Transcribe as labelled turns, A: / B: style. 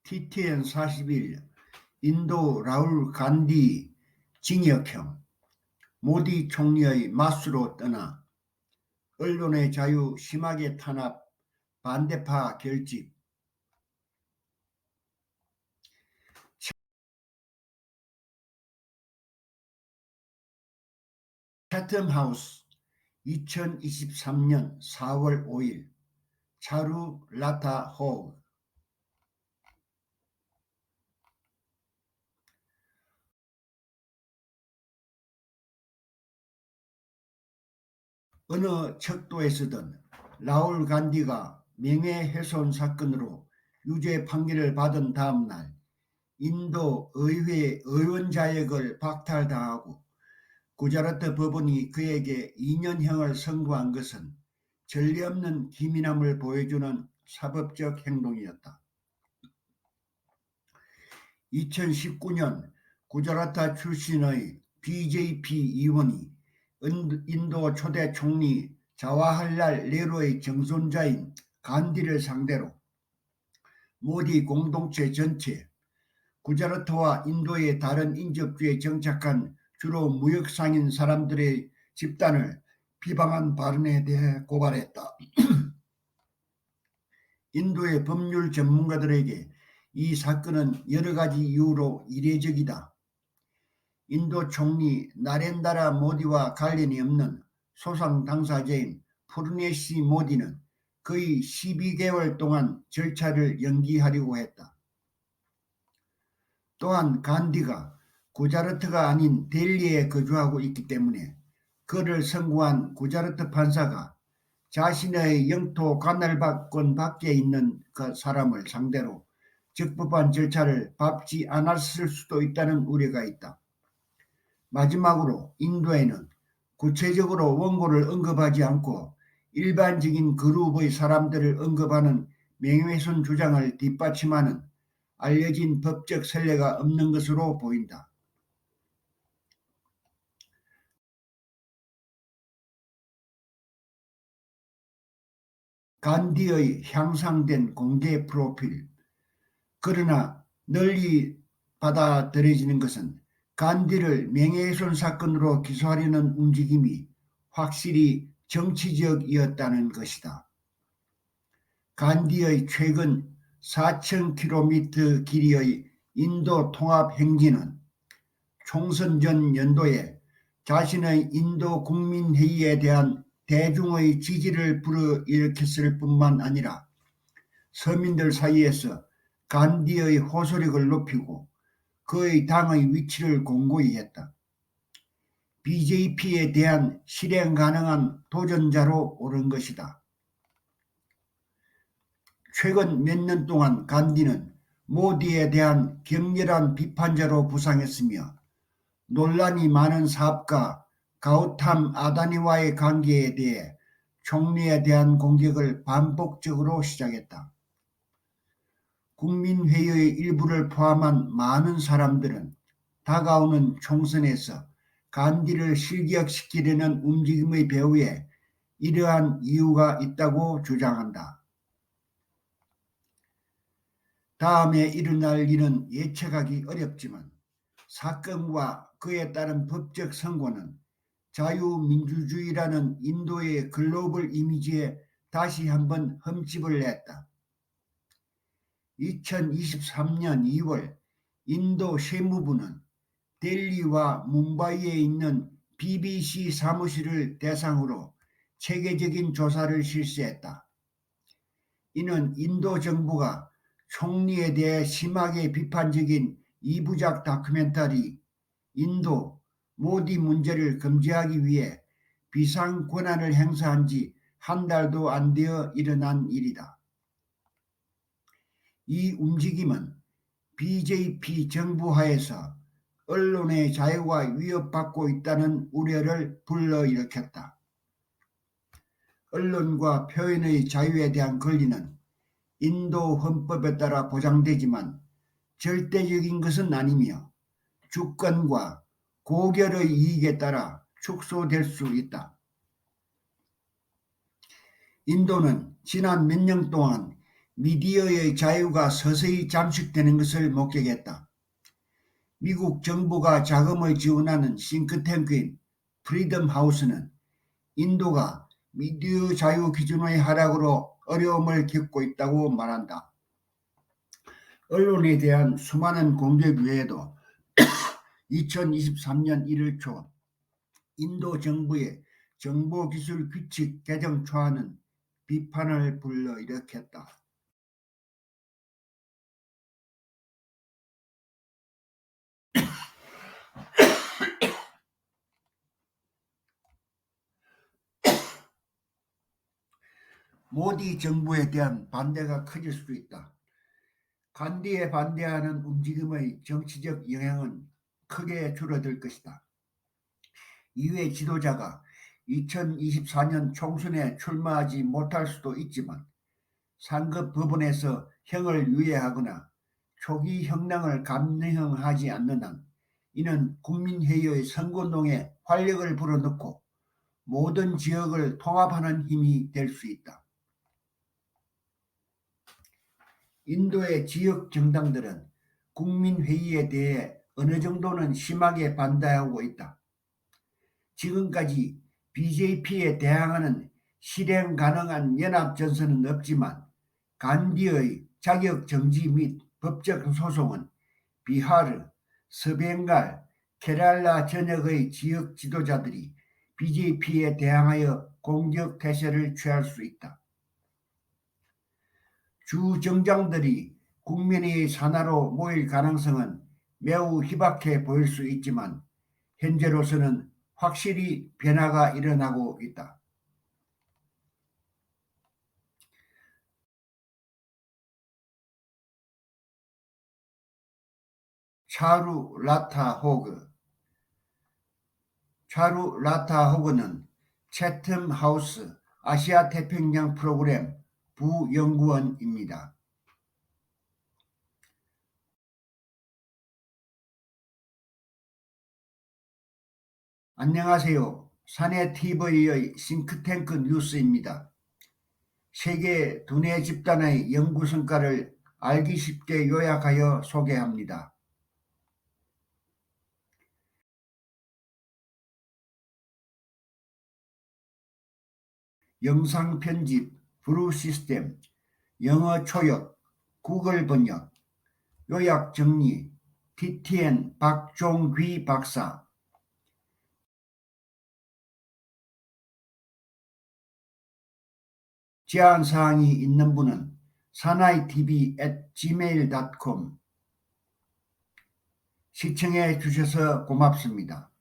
A: TTN 41 인도 라울 간디 징역형 모디 총리의 맞수로 떠나 언론의 자유 심하게 탄압 반대파 결집 채텀하우스 2023년 4월 5일 차루 라타 호그 어느 척도에서든 라울 간디가 명예훼손 사건으로 유죄 판결을 받은 다음 날 인도 의회 의원 자격을 박탈당하고 구자라트 법원이 그에게 2년형을 선고한 것은 전례 없는 기민함을 보여주는 사법적 행동이었다. 2019년 구자라트 출신의 BJP 의원이 인도 초대 총리 자와할랄 네루의 정손자인 간디를 상대로 모디 공동체 전체, 구자라트와 인도의 다른 인접주에 정착한 주로 무역상인 사람들의 집단을 비방한 발언에 대해 고발했다. 인도의 법률 전문가들에게 이 사건은 여러 가지 이유로 이례적이다. 인도 총리 나렌다라 모디와 관련이 없는 소상 당사자인 푸르네시 모디는 거의 12개월 동안 절차를 연기하려고 했다. 또한 간디가 구자라트가 아닌 델리에 거주하고 있기 때문에 그를 선고한 구자라트 판사가 자신의 영토 관할권 밖에 있는 그 사람을 상대로 적법한 절차를 밟지 않았을 수도 있다는 우려가 있다. 마지막으로 인도에는 구체적으로 원고를 언급하지 않고 일반적인 그룹의 사람들을 언급하는 명예훼손 주장을 뒷받침하는 알려진 법적 선례가 없는 것으로 보인다. 간디의 향상된 공개 프로필. 그러나 널리 받아들여지는 것은 간디를 명예훼손 사건으로 기소하려는 움직임이 확실히 정치적이었다는 것이다. 간디의 최근 4,000km 길이의 인도 통합 행진은 총선 전 연도에 자신의 인도 국민회의에 대한 대중의 지지를 불어일으켰을 뿐만 아니라 서민들 사이에서 간디의 호소력을 높이고 그의 당의 위치를 공고히 했다. BJP에 대한 실행 가능한 도전자로 오른 것이다. 최근 몇 년 동안 간디는 모디에 대한 격렬한 비판자로 부상했으며 논란이 많은 사업가 가우탐 아다니와의 관계에 대해 총리에 대한 공격을 반복적으로 시작했다. 국민회의의 일부를 포함한 많은 사람들은 다가오는 총선에서 간디를 실격시키려는 움직임의 배후에 이러한 이유가 있다고 주장한다. 다음에 일어날 일은 예측하기 어렵지만 사건과 그에 따른 법적 선고는 자유민주주의라는 인도의 글로벌 이미지에 다시 한번 흠집을 냈다. 2023년 2월 인도 세무부는 델리와 뭄바이에 있는 BBC 사무실을 대상으로 체계적인 조사를 실시했다. 이는 인도 정부가 총리에 대해 심하게 비판적인 2부작 다큐멘터리 인도 모디 문제를 금지하기 위해 비상 권한을 행사한 지 한 달도 안 되어 일어난 일이다. 이 움직임은 BJP 정부 하에서 언론의 자유가 위협받고 있다는 우려를 불러일으켰다. 언론과 표현의 자유에 대한 권리는 인도 헌법에 따라 보장되지만 절대적인 것은 아니며 주권과 고결의 이익에 따라 축소될 수 있다. 인도는 지난 몇 년 동안 미디어의 자유가 서서히 잠식되는 것을 목격했다. 미국 정부가 자금을 지원하는 싱크탱크인 프리덤 하우스는 인도가 미디어 자유 기준의 하락으로 어려움을 겪고 있다고 말한다. 언론에 대한 수많은 공격 외에도 2023년 1월 초 인도 정부의 정보기술 규칙 개정 초안은 비판을 불러일으켰다. 모디 정부에 대한 반대가 커질 수도 있다. 간디에 반대하는 움직임의 정치적 영향은 크게 줄어들 것이다. 이외 지도자가 2024년 총선에 출마하지 못할 수도 있지만 상급 법원에서 형을 유예하거나 초기 형량을 감형하지 않는 한 이는 국민회의의 선거운동에 활력을 불어넣고 모든 지역을 통합하는 힘이 될 수 있다. 인도의 지역 정당들은 국민회의에 대해 어느 정도는 심하게 반대하고 있다. 지금까지 BJP에 대항하는 실행 가능한 연합전선은 없지만 간디의 자격 정지 및 법적 소송은 비하르, 서ben갈, 케랄라 전역의 지역 지도자들이 BJP에 대항하여 공격 태세를 취할 수 있다. 주 정장들이 국민의 산하로 모일 가능성은 매우 희박해 보일 수 있지만 현재로서는 확실히 변화가 일어나고 있다. 차루 라타 호그는 채텀 하우스 아시아 태평양 프로그램 부연구원입니다. 안녕하세요. 사내TV의 싱크탱크 뉴스입니다. 세계 두뇌 집단의 연구 성과를 알기 쉽게 요약하여 소개합니다. 영상 편집, 브루 시스템, 영어 초역, 구글 번역, 요약 정리, TTN 박종귀 박사. 제안사항이 있는 분은 사나이tv@gmail.com 시청해 주셔서 고맙습니다.